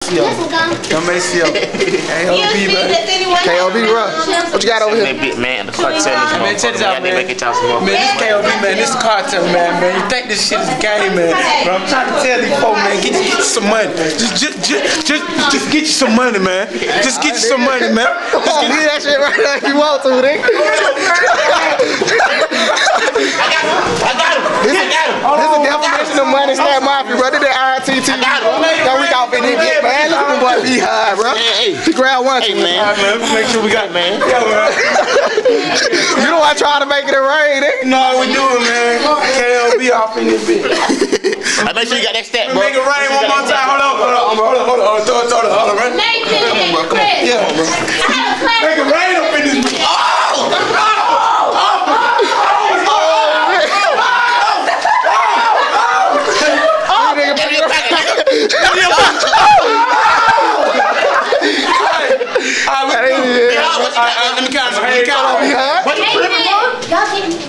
Maceo. Young Maceo. KOB, bro. KOB, bro. What you got over here? Big man, the cartel is Man, check this out, man. Make it some more. Man, this KOB, man. This the cartel, man. You think this shit is a game, man? But I'm trying to tell these folks, man, get you some money. Just get you some money, man. Just get you some money, man. Just get that shit right now if you want to, nigga. I got him. This is a definition of money snap mafia, bro. This is INTT. Yo, we got finna get, man. Look at them boy be high, bro. He grabbed one. Hey, man. Make sure we got, man. You don't want to try to make it rain, nigga. No, we do it, man. KLB off in this bitch. I make sure you got that stat, bro. Make it rain one more time. Hold on. Throw it, man. Come on, bro. Yeah, bro. Make it rain up in this bitch.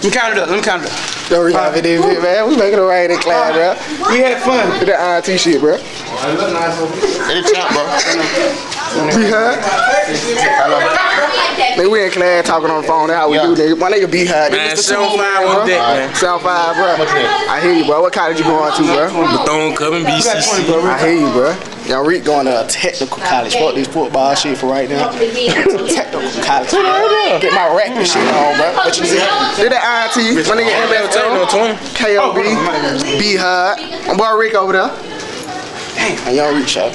Let me count it up. Yo, we got this shit, man. We making it rain in class, bro. We had fun. With that INT shit, bro. It's champ, bro. Be high. Nigga, we in class talking on the phone. That's how we do, nigga. My nigga be high. Man, 7-5 on deck, man. 7-5, bro. I hear you, bro. What college you going to, bro? Bethune Cookman, BCC. I hear you, bro. Young Reik going to a technical college. Fuck this football shit for right now. Technical college. Get my rap and shit on, bro. What you say? Did that INT. My nigga ML20. KOB. Be hard. My boy Reik over there. Damn. And Young Reik, shot.